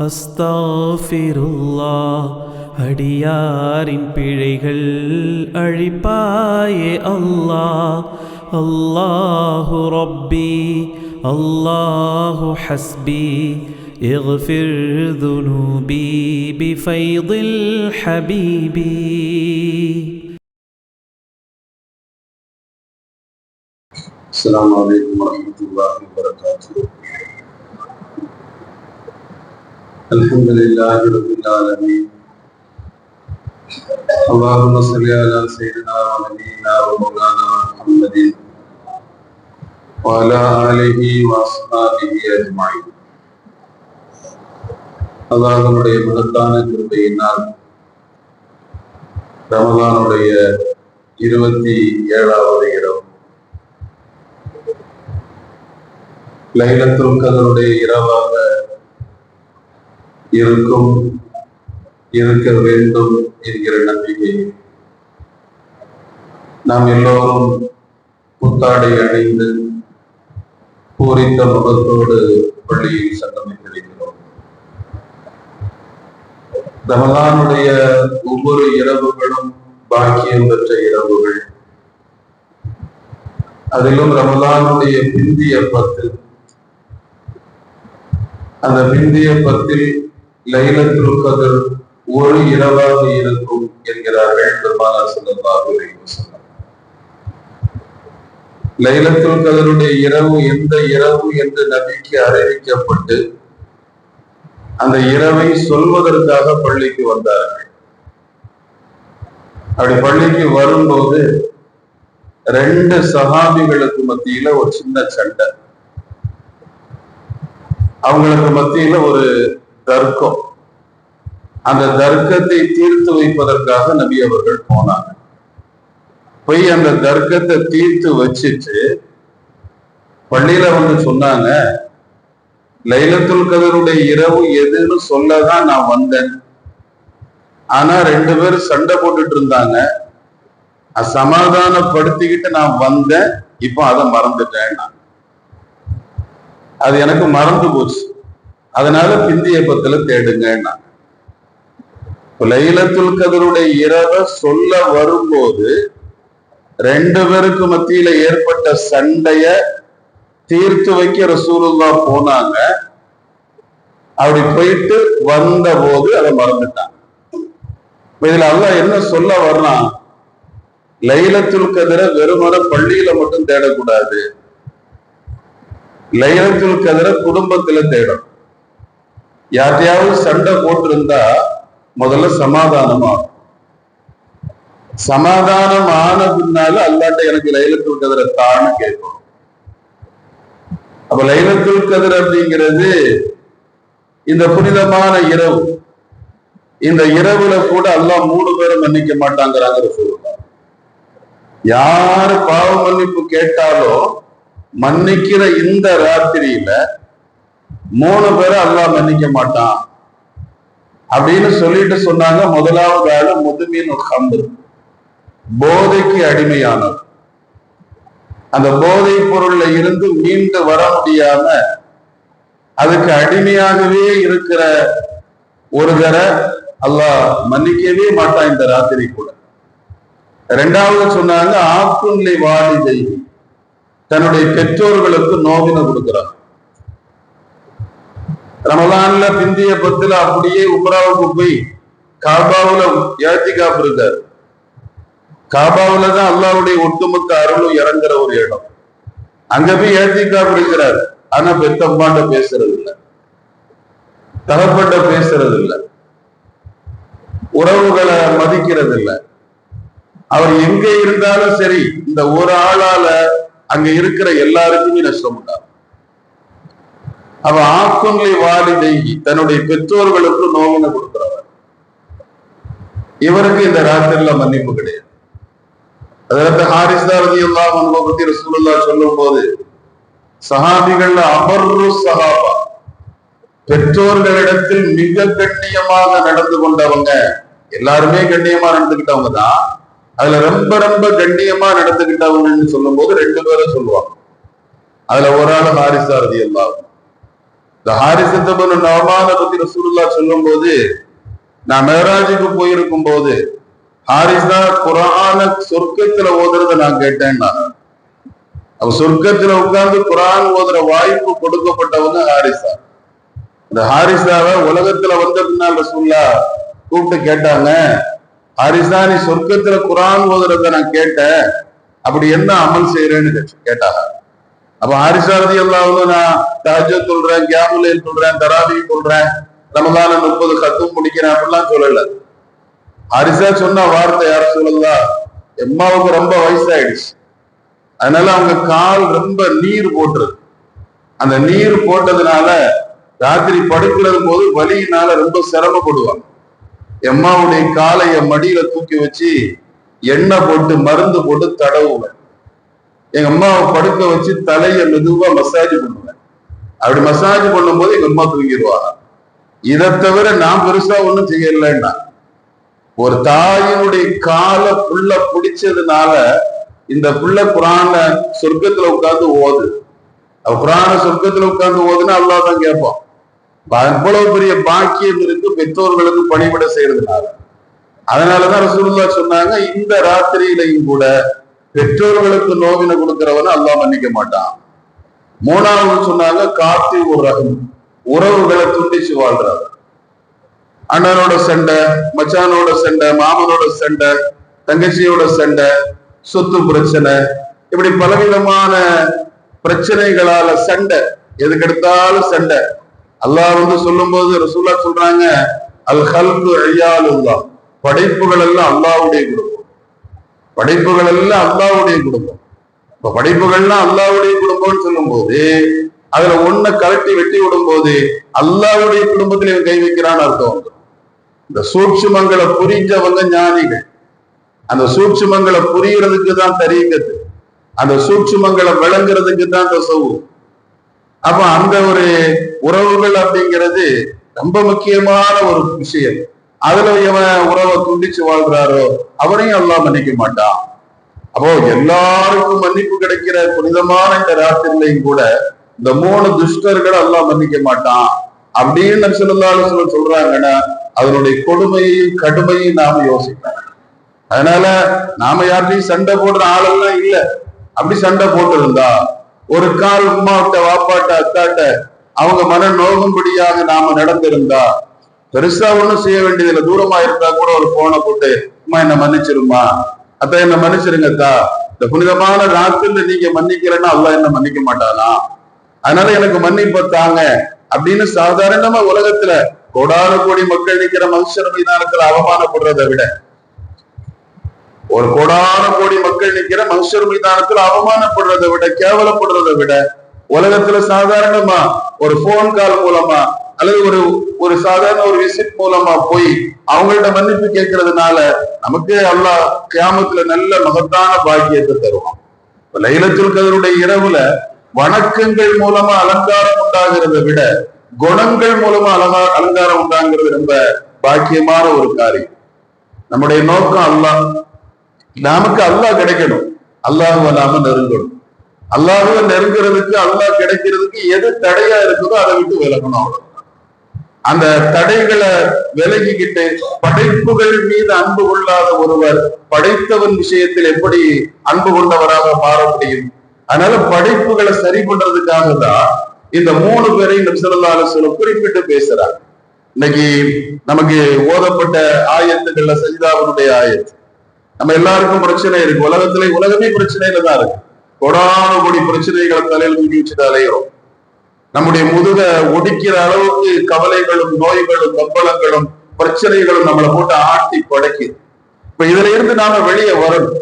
அஸ்தாஃபிருல்லாஹ். அடியாரின் பிழைகள் அழிப்பாயே அல்லாஹ். அல்லாஹு ரப்பி அல்லாஹு ஹஸ்பி اغفر ذنوبي بفيض الحبيب. السلام عليكم ورحمة الله وبركاته. الحمد لله رب العالمين. اللهم صل على سيدنا ونبينا ومولانا محمد وعلى آله وأصحابه أجمعين. அல்லாஹ்வுடைய மகத்தான கிருபையினால் ரமலானுடைய 27வது இரவு, லைலத்துல் கத்ருடைய இரவாக இருக்க வேண்டும் என்கிற நம்பிக்கை நாம் எல்லோரும் புத்தாடை அணிந்து பூரித்த முகத்தோடு பள்ளியில் சங்கமித்திருக்கிறோம். ரமலானுடைய ஒவ்வொரு இரவுகளும் பாக்கியம் பெற்ற இரவுகள். அதிலும் ரமலானுடைய பிந்திய 10, அந்த பிந்திய 10 லைலத்துல் கத்ர் ஒரு இரவாக இருக்கும் என்கிறார்கள் பெருமானார் ஸல்லல்லாஹு அலைஹி வஸல்லம். லைலத்துல் கத்ருடைய இரவு எந்த இரவு என்று நபிக்கு அறிவிக்கப்பட்டு அந்த இரவை சொல்வதற்காக பள்ளிக்கு வந்தார்கள். அப்படி பள்ளிக்கு வரும்போது 2 சஹாபிகளுக்கு மத்தியில ஒரு சின்ன சண்டை, அவங்களுக்கு மத்தியில ஒரு தர்க்கம். அந்த தர்க்கத்தை தீர்த்து வைப்பதற்காக நபி அவர்கள் போனாங்க. போய் அந்த தர்க்கத்தை தீர்த்து வச்சுட்டு பள்ளியில வந்து சொன்னாங்க, லைலத்துல் கத்ருடைய இரவு எதுன்னு சொல்லதான் நான் வந்தேன். ஆனா 2 பேரும் சண்டை போட்டுட்டு இருந்தாங்க, சமாதானப்படுத்திக்கிட்டு நான் வந்தேன். இப்போ அதை மறந்துட்டேன். அது எனக்கு மறந்து போச்சு, அதனால பிந்திய 10 தேடுங்க. லைலத்துல் கத்ருடைய இரவை சொல்ல வரும்போது 2 பேருக்கு மத்தியில ஏற்பட்ட சண்டைய தீர்த்து வைக்க ரசூலுல்லாஹ் போனாங்க. அப்படி போயிட்டு வந்த போது அதை மறந்துட்டாங்க. இதுல அல்லாஹ் என்ன சொல்ல வர்றான், லைலத்துல் கத்ரை வெறுமன பள்ளியில மட்டும் தேடக்கூடாது, லைலத்துல் கத்ரை குடும்பத்துல தேடணும். யார்ட்டையாவது சண்டை போட்டிருந்தா முதல்ல சமாதானம் ஆகும். சமாதானம் ஆன பின்னால அல்லாட்ட எனக்கு லைலத்துல் கத்ரை தான்னு கேட்கணும். அப்ப லைலத்துல் கத்ர் அப்படிங்கிறது இந்த புனிதமான இரவு. இந்த இரவுல கூட அல்லாஹ் 3 பேரை மன்னிக்க மாட்டாங்கிறாங்க ரசூலுல்லாஹ். யாரு பாவ மன்னிப்பு கேட்டாலும் மன்னிக்கிற இந்த ராத்திரியில 3 பேரை அல்லாஹ் மன்னிக்க மாட்டான் அப்படின்னு சொல்லிட்டு சொன்னாங்க. முதலாவது ஆளு முதுமின் ஹம்ர், போதைக்கு அடிமையானவர். அந்த போதை பொருள்ல இருந்து மீண்டு வர முடியாம அதுக்கு அடிமையாகவே இருக்கிற ஒருவரை அல்லாஹ் மன்னிக்கவே மாட்டான் இந்த ராத்திரி கூட. 2வது சொன்னாங்க, ஆக்குன்லி வாலிதை, தன்னுடைய பெற்றோர்களுக்கு நோவினை கொடுக்கிறார். ரமலான்ல பிந்திய 10 அப்படியே உம்ராவுக்கு போய் காபாவுல இஅ்திகாஃப் இருக்காரு. காபாவுல தான் அல்லாஹ்வுடைய ஒட்டுமொத்த அருளும் இறங்குற ஒரு இடம். அங்க போய் இஅ்திகாஃப் இருக்கிறார். ஆனா பெத்தம்மாண்ட பேசுறது இல்லை, தகப்பட்ட பேசுறது இல்லை, உறவுகளை மதிக்கிறது இல்லை. அவர் எங்க இருந்தாலும் சரி, இந்த ஒரு ஆளால அங்க இருக்கிற எல்லாருக்குமே நஷ்டம் உண்டாகும். அவ ஆக்குன்லி வாலிதைஹி, தன்னுடைய பெற்றோர்களுக்கு நோவினை கொடுக்கிறவர். இவருக்கு இந்த ராத்திரில மன்னிப்பு கிடையாது. அதற்கு ஹாரிஸா ரலியல்லாஹு அன்ஹு பத்தி ரசூலுல்லாஹ் சொல்லும் போது, சஹாபிகள்ல அபர்ரு சஹாபா, பெற்றோர்களிடத்தில் மிக கண்ணியமாக நடந்து கொண்டவங்க, எல்லாருமே கண்ணியமா நடந்துகிட்டவங்க தான். அதுல ரொம்ப ரொம்ப கண்ணியமா நடந்துகிட்டவங்கன்னு சொல்லும் போது 2 பேரும் சொல்லுவாங்க. அதுல ஒரு ஆள் ஹாரிஸா ரலியல்லாஹு. இந்த ஹாரிஸத் இப்னு நுஅமான பத்தி ரசூலுல்லாஹ் சொல்லும் போது, நான் மேராஜுக்கு போயிருக்கும் போது ஹாரிஸா குர்ஆன சொர்க்கத்துல ஓதுறத நான் கேட்டேன்னா, அவ சொர்க்கத்துல உட்கார்ந்து குர்ஆன் ஓதுற வாய்ப்பு கொடுக்கப்பட்டவங்க ஹாரிஸா. இந்த ஹாரிஸாவை உலகத்துல வந்த பின்னால் ரசூலுல்லாஹ் கூப்பிட்டு கேட்டாங்க, ஹாரிஸா நீ சொர்க்கத்துல குர்ஆன் ஓதுறத நான் கேட்டேன், அப்படி என்ன அமல் செய்யறேன்னு கேட்டாங்க. அப்ப ஹாரிஸா ரலியல்லாஹு அன்ஹு, நான் தஹஜ்ஜுத் சொல்றேன், கியாமுல் லைல் சொல்றேன், தராவீஹ் சொல்றேன், ரமலான 30 கத்தும் முடிக்கிறேன் அப்படிலாம் சொல்லல. ஹாரிஸா சொன்ன வார்த்தை, யார் சொல்லலாம், எம்மாவுக்கு ரொம்ப வயசாயிடுச்சு, அதனால அவங்க கால் ரொம்ப நீர் போட்டுருது. அந்த நீர் போட்டதுனால ராத்திரி படுக்கிறது போது வலியினால ரொம்ப சிரமப்படுவாங்க. எம்மாவுடைய காலை என் மடியில தூக்கி வச்சு எண்ணெய் போட்டு மருந்து போட்டு தடவுவேன். எங்க அம்மாவை படுக்க வச்சு தலையை மெதுவா மசாஜ் பண்ணுவேன். அப்படி மசாஜ் பண்ணும் போது எங்க அம்மா தூங்கிடுவாங்க. இதை தவிர நான் பெருசா ஒண்ணும் செய்யலைன்னா, ஒரு தாயினுடைய காலை புள்ள பிடிச்சதுனால இந்த புள்ள குரான சொர்க்கத்துல உட்கார்ந்து ஓது. குரான சொர்க்கத்துல உட்கார்ந்து ஓதுன்னா அல்லாஹ் தான் கேட்பான். அவ்வளவு பெரிய பாக்கியம் இருக்கு பெற்றோர்களுக்கு பணிவிட செய்யறதுனால. அதனாலதான் ரசூலுல்லாஹ் சொன்னாங்க, இந்த ராத்திரியிலையும் கூட பெற்றோர்களுக்கு நோவினை கொடுக்கிறவன அல்லாஹ் மன்னிக்க மாட்டான். மூணாவது சொன்னாங்க, காத்தி ஒரு ரகம், உறவுகளை துண்டிச்சு வாழ்றாரு. அண்ணனோட சண்டை, மச்சானோட சண்டை, மாமனோட சண்டை, தங்கச்சியோட சண்டை, சொத்து பிரச்சனை, இப்படி பலவிதமான பிரச்சனைகளால சண்டை, எதுக்கெடுத்தாலும் சண்டை. அல்லாஹ் சொல்லும் போது ரசூலுல்லாஹ் சொல்றாங்க, அல் ஹல்கு ஐயாலுல்லாஹ், படைப்புகள் எல்லாம் அல்லாஹ்வுடைய குடும்பம், படைப்புகள் எல்லாம் அல்லாஹ்வுடைய குடும்பம். இப்ப படைப்புகள்லாம் அல்லாஹ்வுடைய குடும்பம்னு சொல்லும் போது அதுல ஒன்ன கலட்டி வெட்டி விடும் போது அல்லாஹ்வுடைய குடும்பத்துல இவன் கை வைக்கிறான்னு அர்த்தம். இந்த சூட்சுமங்களை புரிஞ்சவங்க ஞானிகள். அந்த சூட்சுமங்களை புரியறதுக்கு தான் தரீகத்து, அந்த சூட்சுமங்களை விளங்குறதுக்கு தான் தசவ்வுஃப். அப்ப அந்த ஒரு உறவுகள் அப்படிங்கிறது ரொம்ப முக்கியமான ஒரு விஷயம். அதுல இவன் உறவை துண்டிச்சு வாழ்றாரோ அவனையும் அல்லாஹ் மன்னிக்க மாட்டான். அப்போ எல்லாருக்கும் மன்னிப்பு கிடைக்கிற புனிதமான இந்த ராத்திரிலையும் கூட இந்த 3 துஷ்டர்கள் அல்லாஹ் மன்னிக்க மாட்டான் அப்படின்னு நபி ஸல்லல்லாஹு அலைஹி வஸல்லம் சொல்றாங்கன்னா, அதனுடைய கொடுமையையும் கடுமையும் நாம யோசிக்கணும். அதனால நாம யார்கிட்டையும் சண்டை போடுற ஆளெல்லாம் இல்ல. அப்படி சண்டை போட்டு இருந்தா, ஒரு கால் உம்மாட்ட வாப்பாட்ட அத்தாட்ட அவங்க மன நோகும்படியாக நாம நடந்திருந்தா, பெருசா ஒண்ணும் செய்ய வேண்டியதில்லை. தூரமா இருந்தா கூட ஒரு போனை போட்டு, அம்மா என்ன மன்னிச்சிருமா, அத்தா என்ன மன்னிச்சிருங்கத்தா, இந்த புனிதமான ராத்திரில நீங்க மன்னிக்கிறேன்னா அல்லாஹ் என்ன மன்னிக்க மாட்டானா, அதனால எனக்கு மன்னிப்பத்தாங்க அப்படின்னு சாதாரணமா உலகத்துல கோடான கோடி மக்கள் நிக்கிற மனுஷர் மீதானத்துல அவமானப்படுறதை விட, ஒரு கோடான கோடி மக்கள் நிக்கிற மனுஷர் மீதானத்துல அவமானப்படுறதை விட, கேவலப்படுறதை விட, உலகத்துல சாதாரணமா ஒரு போன் கால் மூலமா அல்லது ஒரு சாதாரண ஒரு விசிட் மூலமா போய் அவங்கள்ட்ட மன்னிப்பு கேட்கறதுனால நமக்கு அல்லாஹ் கியாமத்துல நல்ல மகத்தான பாக்கியத்தை தருவான். லைலத்துல் கத்ருடைய இரவுல வணக்கங்கள் மூலமா அலங்காரம் உண்டாகிறத விட குணங்கள் மூலமா அலங்காரம் உண்டாங்கிறது ரொம்ப பாக்கியமான ஒரு காரியம். நம்முடைய நோக்கம் அல்லாஹ், நமக்கு அல்லாஹ் கிடைக்கணும், அல்லாஹுவை நாம நெருங்கணும். அல்லாஹுவை நெருங்குறதுக்கு, அல்லாஹ் கிடைக்கிறதுக்கு எது தடையா இருக்குதோ அதை விட்டு விலகணும். அவ்வளவு அந்த தடைகளை விலகிக்கிட்டு படைப்புகள் மீது அன்பு கொள்ளாத ஒருவர் படைத்தவன் விஷயத்தில் எப்படி அன்பு கொண்டவராக மாற முடியும்? அதனால படைப்புகளை சரி பண்றதுக்காக தான் இந்த 3 பேரையும் நபி ஸல்லல்லாஹு அலைஹி வஸல்லம் குறிப்பிட்டு பேசுறாங்க. இன்னைக்கு நமக்கு ஓதப்பட்ட ஆயத்துக்கள்ல சஜிதாவுடைய ஆயத்து, நம்ம எல்லாருக்கும் பிரச்சனை இருக்கு. உலகமே பிரச்சனையில தான் இருக்கு. கோடான கோடி பிரச்சனைகளை தலையில தூக்கி வச்சுட்டு அலைகிறோம். நம்முடைய முதுக ஒடிக்கிற அளவுக்கு கவலைகளும் நோய்களும் கம்பளங்களும் பிரச்சனைகளும் நம்மளை போட்டு ஆட்டி படைக்குது. இப்ப இதுல இருந்து நாம வெளியே வரணும்.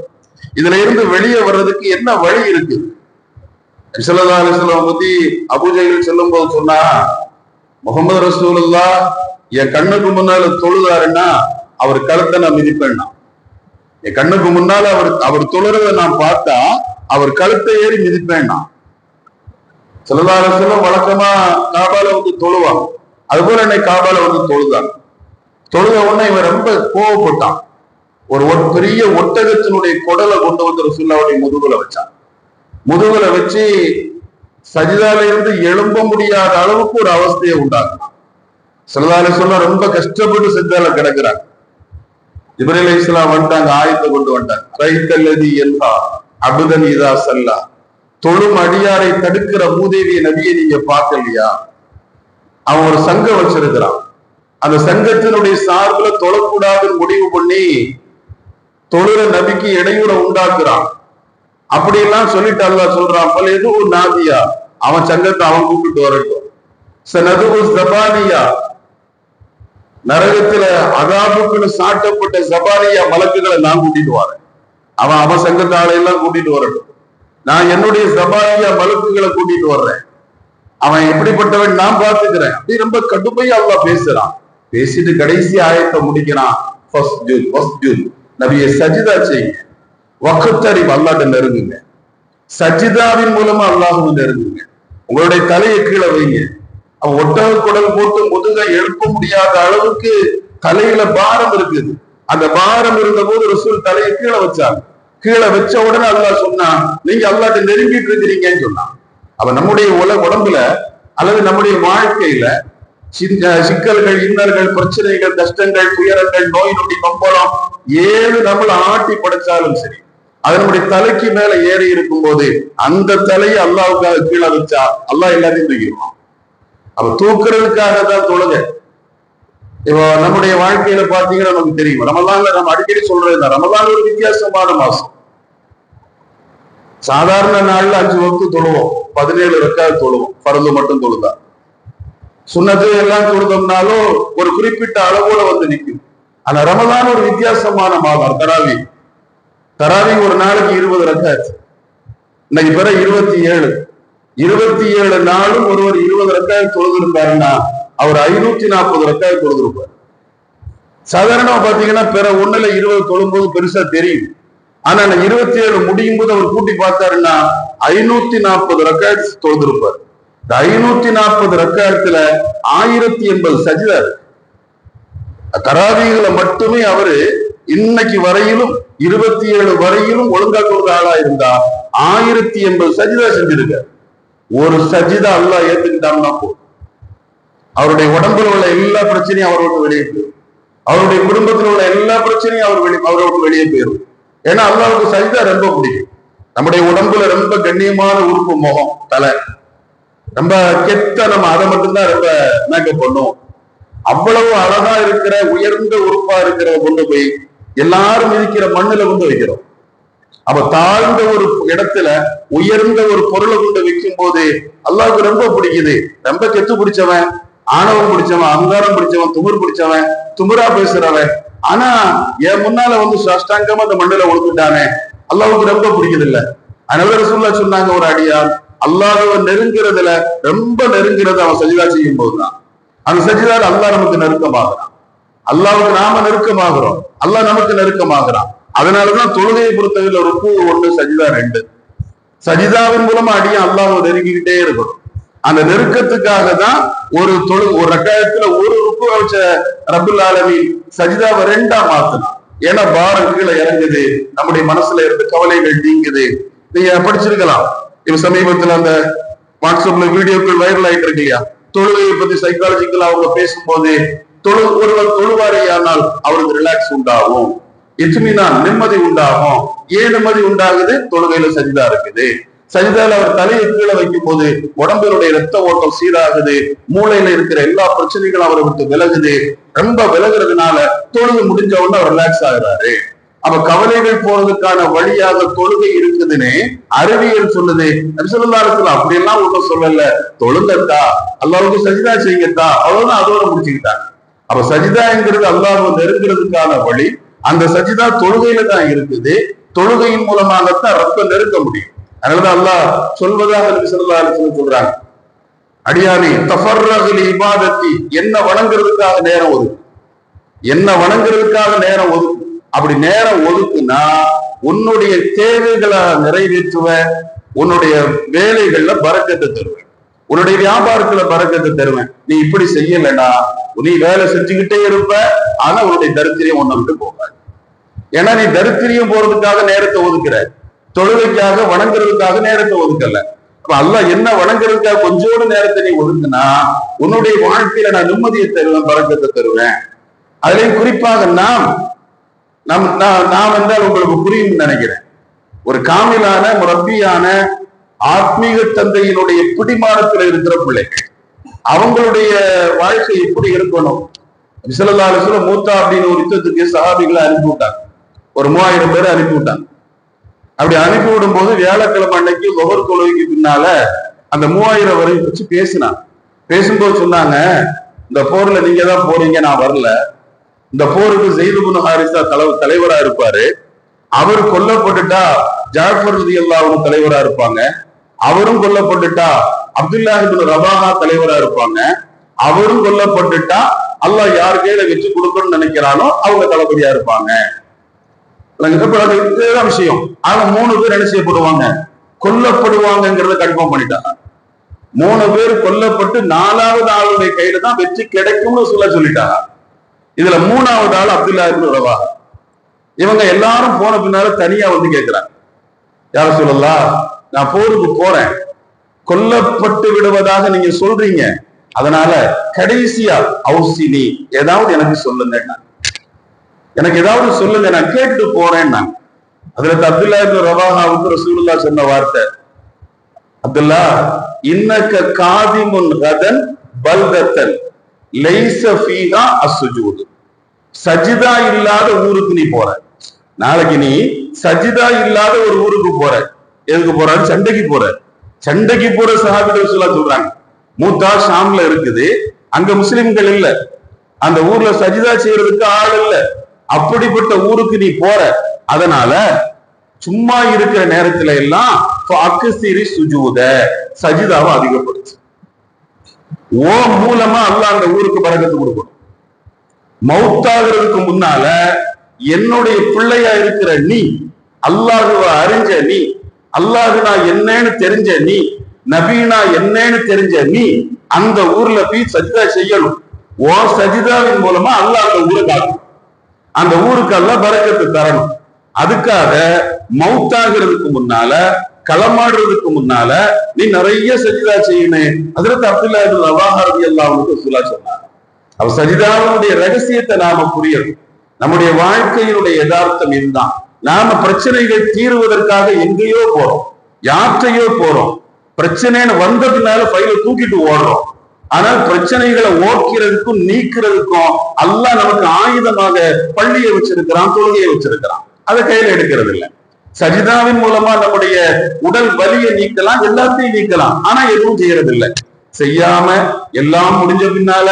இதுல இருந்து வெளியே வர்றதுக்கு என்ன வழி இருக்கு? ஸல்லல்லாஹு அலைஹி வஸல்லம் பத்தி அபூ ஜஹல் சொல்லும் போது சொன்னா, முஹம்மது ரசூலுல்லாஹ் என் கண்ணுக்கு முன்னால தொழுதாருன்னா அவர் கழுத்தை நான் மிதிப்பேன்னா, என் கண்ணுக்கு முன்னால அவர் தொழுறத நான் பார்த்தா அவர் கழுத்தை ஏறி மிதிப்பேன்னா. ஸல்லல்லாஹு அலைஹி வஸல்லம் வழக்கமா காபால தொழுவாங்க. அது போல என்னை காபால தொழுதாங்க. தொழுத உடனே இவன் ரொம்ப கோவப்பட்டான். ஒரு பெரிய ஒட்டகத்தினுடைய குடலை கொண்டு ரசூலுல்லாஹ்வுடைய முதுகுல வச்சான். முதுகுல வச்சு சஜிதால இருந்து எழும்ப முடியாத அளவுக்கு ஒரு அவஸ்தையை உண்டாகும். ஸல்லல்லாஹு அலைஹி வஸல்லம் ரொம்ப கஷ்டப்பட்டு சஜிதால கிடக்குறாங்க. ஜிப்ரீல் அலைஹிஸ்ஸலாம் வந்துட்டாங்க, ஆயத்தை கொண்டு வந்துட்டாங்க. ரைத்தல்லதி யன்ஹா அப்தன் இதா ஸல்லா, தொழும் அடியாரை தடுக்கிற மூதேவிய நபியை நீங்க பார்க்கலையா? அவன் ஒரு சங்கம் வச்சிருக்கிறான். அந்த சங்கத்தினுடைய சார்புல தொழக்கூடாதுன்னு முடிவு பண்ணி தொழுற நபிக்கு இடையூற உண்டாக்குறான். அப்படியெல்லாம் சொல்லிட்டு அல்லாஹ் சொல்றான், பல எதுவும் நாதியா, அவன் சங்கத்தை அவன் கூப்பிட்டு வரட்டும். சனதுகு ஜபானியா, நரகத்துல அதாபுக்குன்னு சாட்டப்பட்ட ஜபானியா மலக்குகளை நான் கூட்டிட்டு வரேன். அவன் சங்கத்த ஆளையெல்லாம் கூட்டிட்டு வரட்டும். நான் என்னுடைய ஜபானியா மலக்குகளை கூட்டிட்டு வர்றேன். அவன் எப்படிப்பட்டவன் நான் பார்த்துக்கிறேன். அப்படி ரொம்ப கடுமையா அல்லாஹ் பேசுறான். பேசிட்டு கடைசி ஆயத்தை முடிக்கிறான். நபியை சஜிதா செய்யுங்க, வக்தரிப், அல்லாஹ்ட்ட நெருங்குங்க. சஜிதாவின் மூலமா அல்லாஹ்வை நெருங்குங்க. உங்களுடைய தலையை கீழே வைங்க. அவன் ஒட்டக குடல் போட்டு முதுகை எழுப்ப முடியாத அளவுக்கு தலையில பாரம் இருக்குது. அந்த பாரம் இருந்த போது ரசூல் தலையை கீழே வச்சாங்க. கீழே வச்ச உடனே அல்லாஹ் சொன்னான், நீங்க அல்லாஹ்ட்ட நெருங்கிட்டு இருக்கிறீங்கன்னு சொன்னான். அவன் நம்முடைய உடம்புல அல்லது நம்முடைய வாழ்க்கையில சிக்கல்கள், இன்னல்கள், பிரச்சனைகள், கஷ்டங்கள், துயரங்கள், நோய் நொடி, நொம்பலம் ஏழு நம்மள ஆட்டி படைச்சாலும் சரி, அது நம்முடைய தலைக்கு மேல ஏறி இருக்கும் போது அந்த தலையை அல்லாஹ்வுக்காக கீழே வச்சா அல்லாஹ் எல்லாத்தையும் தூக்கிடுவான். அப்ப தூக்குறதுக்காக தான் தொழுகை. இப்போ நம்முடைய வாழ்க்கையில பாத்தீங்கன்னா நமக்கு தெரியும், ரமலான்ல நம்ம அடிக்கடி சொல்றது, ரமலான் ஒரு வித்தியாசமான மாசம். சாதாரண நாள்ல 5 வக்து தொழுவோம், 17 ரக்காத் தொழுவோம், பரது மட்டும் தொழுதா. சுன்னத்து எல்லாம் தொழுதோம்னாலும் ஒரு குறிப்பிட்ட அளவோட வந்து நிற்கும். ஆனா ரமலான் ஒரு வித்தியாசமான மாதம். தராவி ஒரு நாளைக்கு 20 ரக்காத், இன்னைக்கு பிற 27 நாளும் ஒருவர் 20 ரக்காத் தொழுதிருந்தாருன்னா அவர் 540 ரக்காத் தொழுதிருப்பார். சாதாரணமா பாத்தீங்கன்னா பிற 1ல 20 தொழும்போது பெருசா தெரியும். ஆனா 27 முடியும் போது அவர் கூட்டி பார்த்தாருன்னா 540 ரக்காத் தொழுதிருப்பார். இந்த 540 ரக்காத்துல 1080 சஜிதா இருக்கு. தராவீகளை மட்டுமே அவரு இன்னைக்கு வரையிலும் 27 வரையிலும் ஒழுங்கா தொழுத ஆளா இருந்தா 1080 சஜிதா செஞ்சிருக்காரு. ஒரு சஜிதா அல்லாஹ் ஏத்துக்கிட்டான்னா போதும், அவருடைய உடம்புல உள்ள எல்லா பிரச்சனையும் அவரோட வெளியே போயிடும். அவருடைய குடும்பத்தில் உள்ள எல்லா பிரச்சனையும் அவரோட வெளியே போயிடும். ஏன்னா அல்லாஹ்வுக்கு சஜிதா ரொம்ப பிடிக்கும். நம்முடைய உடம்புல ரொம்ப கண்ணியமான உறுப்பு முகம், தலை. ரொம்ப கெட்ட நம்ம அதை மட்டும்தான் ரொம்ப மேக்கப் பண்ணுவோம். அவ்வளவு அழகா இருக்கிற உயர்ந்த உறுப்பா இருக்கிறத கொண்டு போய் எல்லாரும் இருக்கிற மண்ணுல கொண்டு வைக்கிறோம். அப்ப தாழ்ந்த ஒரு இடத்துல உயர்ந்த ஒரு பொருளை கொண்டு வைக்கும் போது அல்லாஹ்வுக்கு ரொம்ப பிடிக்குது. ரொம்ப கெத்து பிடிச்சவன், ஆணவம் பிடிச்சவன், அகங்காரம் பிடிச்சவன், துமுர் பிடிச்சவன், துமுரா பேசுறவன், ஆனா என் முன்னால வந்து சாஷ்டாங்கமா அந்த மண்ணுல ஒழுந்துட்டானே, அல்லாஹ்வுக்கு ரொம்ப பிடிக்குது இல்ல. அதனால ரசூலுல்லாஹ் சொன்னாங்க, ஒரு அடியான் அல்லாஹ்வை நெருங்கிறதுல ரொம்ப நெருங்கிறது அவன் சஜிதா செய்யும் போதுதான். அந்த சஜிதால அல்லாஹ் நமக்கு நெருக்கமாகறான், அல்லாஹ்வுக்கு நாம நெருக்கமாகிறோம், அல்லாஹ் நமக்கு நெருக்கமாகறான். அதனாலதான் தொழுகையை பொறுத்தவரையில ருக்கு 1, சஜிதா 2. சஜிதாவின் மூலமா அடியான் அல்லாஹ்வை நெருங்கிக்கிட்டே இருக்கணும். அந்த நெருக்கத்துக்காக தான் ஒரு ரக்காயத்துல ஒரு ருக்கு வச்ச ரப்புல் ஆலமீன் சஜிதாவை 2ஆ மாத்தணும். ஏன்னா பாரம் கீழே இறங்குது, நம்முடைய மனசுல இருந்த கவலைகள் நீங்குது. நீங்க படிச்சிருக்கலாம், இப்ப சமீபத்துல அந்த வாட்ஸ்அப்ல வீடியோக்கள் வைரல் ஆயிட்டு இருக்கு இல்லையா, தொழுகையை பத்தி சைக்காலஜிக்கலா அவங்க பேசும்போது ஒருவர் தொழுவாரையானால் அவருக்கு ரிலாக்ஸ் உண்டாகும், இத்மினான் நிம்மதி உண்டாகும். ஏன் நிம்மதி உண்டாகுது? தொழுகையில சஜிதா இருக்குது. சஜிதால அவர் தலையை கீழே வைக்கும் போது உடம்பினுடைய ரத்த ஓட்டம் சீராகுது, மூளையில இருக்கிற எல்லா பிரச்சனைகளும் அவரை விட்டு விலகுது. ரொம்ப விலகுறதுனால தொழுகை முடிஞ்ச உடனே அவர் ரிலாக்ஸ் ஆகுறாரு. அப்ப கவலைகள் போறதுக்கான வழியாக தொழுகை இருக்குதுன்னு அறிவியல் சொல்லுது. நபிசல்லாத்துல அப்படியெல்லாம் ஒன்றும் சொல்லல, தொழுங்கத்தா, அல்லாஹ்வுக்கு சஜிதா செய்யுங்கத்தா, அவ்வளவுதான், அதோட முடிச்சுக்கிட்டாங்க. அப்ப சஜிதாங்கிறது அல்லாஹ்வை நெருங்கிறதுக்கான வழி. அந்த சஜிதா தொழுகையில தான் இருக்குது. தொழுகையின் மூலமாகத்தான் ரப்ப நெருங்க முடியும். அதனாலதான் அல்லாஹ் சொல்வதாக நபி ஸல்லல்லாஹு அலைஹி வஸல்லம் சொல்றாங்க, அடியானே தஃபர்ரகு லி இபாதத்தி, என்ன வணங்குறதுக்காக நேரம் ஒதுக்கு, என்ன வணங்குறதுக்காக நேரம் ஒதுக்கு. அப்படி நேரம் ஒதுக்குனா உன்னுடைய தேவைகளை நிறைவேற்றுவேன், உன்னுடைய வேலைகள்ல பரக்கத்தை தருவேன், உன்னுடைய வியாபாரத்துல பரக்கத்தை தருவேன். நீ இப்படி செய்யலன்னா நீ வேலை செஞ்சுக்கிட்டே இருப்ப, ஆனா உன்னுடைய தரித்திரியம் ஒண்ணு விட்டு போகாது. ஏன்னா நீ தரித்திரியம் போறதுக்காக நேரத்தை ஒதுக்குற, தொழுகைக்காக வணங்குறதுக்காக நேரத்தை ஒதுக்கல. அப்ப அல்லாஹ் என்ன வணங்குறதுக்காக கொஞ்சோடு நேரத்தை நீ ஒதுக்குனா உன்னுடைய வாழ்க்கையில நான் நிம்மதியை தருவேன், பறக்கத்தை தருவேன். அதுலயும் குறிப்பாக நாம் என்றால் உங்களுக்கு புரியும் நினைக்கிறேன். ஒரு காமிலான முரப்பியான ஆத்மீக தந்தையினுடைய பிடிமானத்துல இருக்கிற பிள்ளைகள் அவங்களுடைய வாழ்க்கை எப்படி இருக்கணும்? ஸல்லல்லாஹு அலைஹி வஸல்லம் மூத்தா அப்படின்னு ஒரு யுத்தத்துக்கு சஹாபிகளை அனுப்பி விட்டாங்க. ஒரு 3000 பேரை அனுப்பி விட்டாங்க. அப்படி அனுப்பி விடும் போது வியாழக்கிழமை அன்னைக்கு ஒவ்வொரு தொழுகைக்கு பின்னால அந்த 3000 வரை வச்சு பேசும்போது சொன்னாங்க, இந்த போர்ல நீங்க தான் போறீங்க, நான் வரல. இந்த போருக்கு ஸெய்த் இப்னு ஹாரிஸா தலைவரா இருப்பாரு. அவர் கொல்லப்பட்டுட்டா ஜாஃபர் ரலியல்லாஹு அன்ஹு தலைவரா இருப்பாங்க. அவரும் கொல்லப்பட்டுட்டா அப்துல்லாஹ் இப்னு ரவாஹா தலைவரா இருப்பாங்க. அவரும் கொல்லப்பட்டுட்டா அல்லாஹ் யார் கையில வெற்றி கொடுக்கணும்னு நினைக்கிறானோ அவங்க தளபதியா இருப்பாங்க. இதுதான் விஷயம். ஆக 3 பேர் என்ன செய்யப்படுவாங்க? கொல்லப்படுவாங்கிறத கன்ஃபார்ம் பண்ணிட்டாங்க. 3 பேர் கொல்லப்பட்டு 4வது ஆளுடைய கையில தான் வெற்றி கிடைக்கும்னு சொல்லிட்டாங்க. இதுல 3வது ஆள் அப்துல்லாஹ் இப்னு ரவாஹா. இவங்க எல்லாரும் போன பின்னால தனியா வந்து கேட்கிறாங்க, யார சொல்லலாம், நான் போருக்கு போறேன், கொல்லப்பட்டு விடுவதாக நீங்க சொல்றீங்க, அதனால கடைசியா அவுசினி ஏதாவது எனக்கு சொல்லுங்க, எனக்கு ஏதாவது சொல்லுங்க, நான் கேட்டு போறேன். அதுல அப்துல்லாஹ் இப்னு ரவாஹாவுக்கு ரசூலுல்லாஹ் சொன்ன வார்த்தை, அப்துல்லா இன்னக காதிமுன் கதன் பல்தத்தன் லைஸ ஃபீஹா அஸ்ஸுஜூத். சஜிதா இல்லாத ஊருக்கு நீ போற, நாளைக்கு நீ சஜிதா இல்லாத ஒரு ஊருக்கு போற. எதுக்கு போறாரு? சண்டைக்கு போற. சண்டைக்கு போற சஹாபிகள் சொல்றாங்க, மூத்தா ஷாம்ல இருக்குது, அங்க முஸ்லிம்கள் இல்ல, அந்த ஊர்ல சஜிதா செய்யறதுக்கு ஆள் இல்ல, அப்படிப்பட்ட ஊருக்கு நீ போற. அதனால சும்மா இருக்கிற நேரத்துல எல்லாம் சுஜூத சஜிதாவை அதிகப்படுத்து. ஓ மூலமா அல்லாஹ் அந்த ஊருக்கு பரக்கத்து கொடுக்கணும். மௌத்தாகிறதுக்கு முன்னால என்னுடைய பிள்ளையா இருக்கிற நீ, அல்லாஹுவ அறிஞ்ச நீ, அல்லாஹுனா என்னன்னு தெரிஞ்ச நீ, நபீனா என்னன்னு தெரிஞ்ச நீ அந்த ஊர்ல போய் சஜிதா செய்யணும். ஓ சஜிதாவின் மூலமா அல்லாஹ் அந்த ஊரை காக்கணும், அந்த ஊருக்கு அல்லாஹ் பரக்கத்து தரணும். அதுக்காக மௌத்தாகிறதுக்கு முன்னால, களமாடுறதுக்கு முன்னால நீ நிறைய சஜிதா செய்யணும். ஹஜ்ரத் அப்துல்லாஹ் இப்னு ரவாஹா ரலியல்லாஹு அன்ஹு சொன்னாங்க. அவ சஜிதாவுடைய ரகசியத்தை நாம புரியணும். நம்முடைய வாழ்க்கையினுடைய யதார்த்தம் இதுதான். நாம பிரச்சனைகள் தீர்வதற்காக எங்கேயோ போறோம், யாற்றையோ போறோம். பிரச்சனைன்னு வந்த பின்னால ஃபைல தூக்கிட்டு ஓடுறோம். ஆனால் பிரச்சனைகளை ஓக்கிறதுக்கும் நீக்கிறதுக்கும் அல்லாஹ் நமக்கு ஆயுதமாக பள்ளியை வச்சிருக்கிறான், தொழுகையை வச்சிருக்கிறான். அதை கையில எடுக்கிறது இல்லை. சஜிதாவின் மூலமா நம்முடைய உடல் வலியை நீக்கலாம், எல்லாத்தையும் நீக்கலாம். ஆனா எதுவும் செய்யறது இல்லை. செய்யாம எல்லாம் முடிஞ்ச பின்னால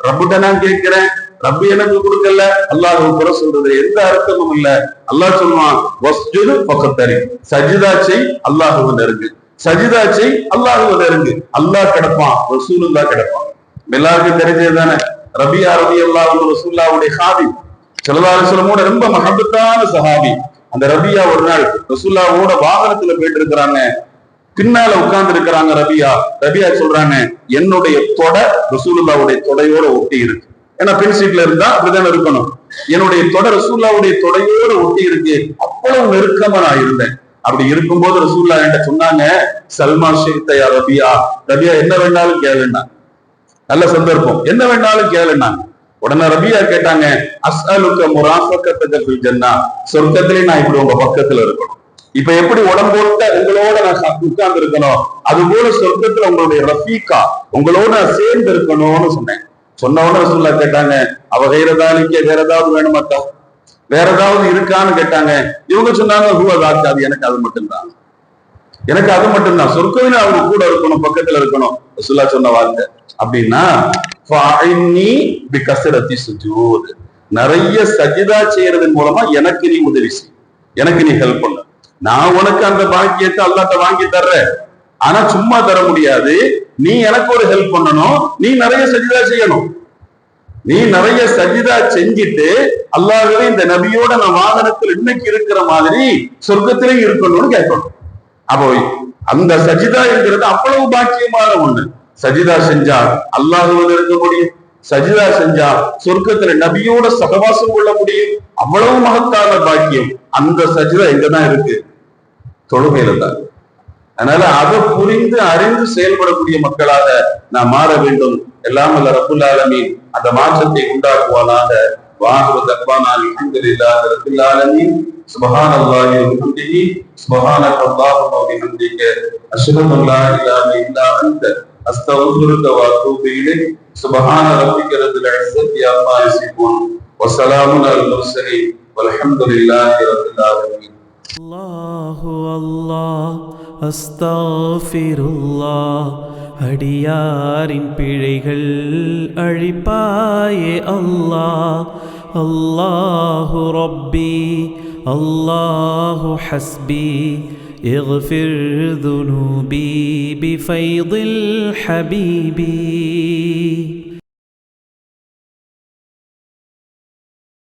ரப்பிட்ட நான் கேட்கிறேன், ரப்பி எனக்கு கொடுக்கல, அல்லாஹ் குறை சொல்றது எந்த அர்த்தமும் இல்ல. அல்லாஹ் சொல்லுவான், வஸ்ஜுது ஃபகத்தரி, சஜிதா செய், அல்லாஹ்வை நெருங்கு, சஜிதா செய், அல்லாஹ்வை நெருங்கு. அல்லாஹ் கிடப்பான், ரசூலுல்லாஹ் கிடப்பான். எல்லாருக்கும் தெரிஞ்சது தானே. ரபியா ரலியல்லாஹு அன்ஹு ரசூலுல்லாஹ்வுடைய ஹாபி, ஸல்லல்லாஹு அலைஹி வஸல்லமோட ரொம்ப மஹப்பத்தான சஹாபி. அந்த ரபியா ஒரு நாள் ரசூலுல்லாஹ்வோட வாகனத்துல போயிட்டு இருக்கிறாங்க, பின்னால உட்கார்ந்து இருக்கிறாங்க. ரபியா சொல்றாங்க, என்னுடைய தொடை ரசூலுல்லாஹ்வுடைய தொடையோட ஒட்டி இருக்கு. ஏன்னா பெண் சீட்ல இருந்தா அப்படிதான் இருக்கணும். என்னுடைய தொடை ரசூலுல்லாஹ்வுடைய தொடையோட ஒட்டி இருக்கு. அவ்வளவு நெருக்கமா நான் இருந்தேன். அப்படி இருக்கும்போது ரசூலுல்லாஹ் என்கிட்ட சொன்னாங்க, சல்மா ஷிக்தயா ரபியா, என்ன வேணாலும் கேளுன்னா. நல்ல சந்தர்ப்பம், என்ன வேணாலும் கேளுன்னா. உடனே ரபியா கேட்டாங்க, அஸ்அலுக முராஃபகத்தக ஃபில் ஜன்னah, சொர்க்கத்திலே நான் இப்படி உங்க பக்கத்துல இருக்கணும். இப்ப எப்படி உடம்போட்ட உங்களோட நான் உட்கார்ந்து இருக்கணும், அது போல சொர்க்கத்துல உங்களுடைய ரஃபீகா, உங்களோட நான் சேர்ந்து இருக்கணும்னு சொன்னேன். சொன்ன உடனே ரசூலுல்லாஹ் கேட்டாங்க, அவ வேறதாலிக்க வேற ஏதாவது வேணுமாட்டா, வேற ஏதாவது இருக்கான்னு கேட்டாங்க. இவங்க சொன்னாங்க, அது எனக்கு அது மட்டும்தான், எனக்கு அது மட்டும்தான், சொர்க்கத்துல அவங்க கூட இருக்கணும், பக்கத்துல இருக்கணும். ரசூலுல்லாஹ் சொன்ன வார்த்தை அப்படின்னா, நிறைய சஜிதா செய்யறதன் மூலமா எனக்கு நீ உதவி செய், எனக்கு நீ ஹெல்ப் பண்ண. நான் உனக்கு அந்த பாக்கியத்தை அல்லாஹ்ட்ட வாங்கி தர்றேன், ஆனா சும்மா தர முடியாது. நீ எனக்கு ஒரு ஹெல்ப் பண்ணணும், நீ நிறைய சஜிதா செய்யணும். நீ நிறைய சஜிதா செஞ்சுட்டு அல்லாஹ்வே இந்த நபியோட நான் வாகனத்தில் இன்னைக்கு இருக்கிற மாதிரி சொர்க்கத்திலே இருக்கணும்னு கேட்கணும். அப்போ அந்த சஜிதா என்கிறது அவ்வளவு பாக்கியமான ஒண்ணு. சஜிதா செஞ்சா அல்லாஹ்வோடு இருக்க முடியும், சஜிதா செஞ்சா சொர்க்கத்துல நபியோட சகவாசம் கொள்ள முடியும். அவ்வளவு மகத்தான பாக்கியம். அந்த சஜிதா எங்கதான் இருக்கு? தொழுகையில தான். அதனால அதை புரிந்து அறிந்து செயல்படக்கூடிய மக்களாக நாம் மாற வேண்டும். எல்லாம் வல்ல ரப்புல் ஆலமீன் அந்த மாற்றத்தை உண்டாக்குவானாக. வாஹிரு தக்வானா அல்ஹம்துலில்லாஹி ரப்பில் ஆலமீன். சுப்ஹானல்லாஹி வ பிஹம்திஹி சுப்ஹானக அல்லாஹும்ம வ பிஹம்திக அஷ்ஹது அன் லா இலாஹா இல்லா அன்த அஸ்தக்ஃபிருக வ அத்தூபு இலைக். சுப்ஹான ரப்பிக ரப்பில் இஸ்ஸத்தி அம்மா யசிஃபூன் வ ஸலாமுன் அலல் முர்ஸலீன் வல்ஹம்துலில்லாஹி ரப்பில் ஆலமீன். அல்லாஹு அல்லாஹ் அஸ்தக்ஃபிருல்லாஹ். அடியாரின் பிழைகள் அழிப்பாயே அல்லாஹ். அல்லாஹு ரப்பி அல்லாஹு ஹஸ்பி اغفر ذنوبي بفيض الحبيب.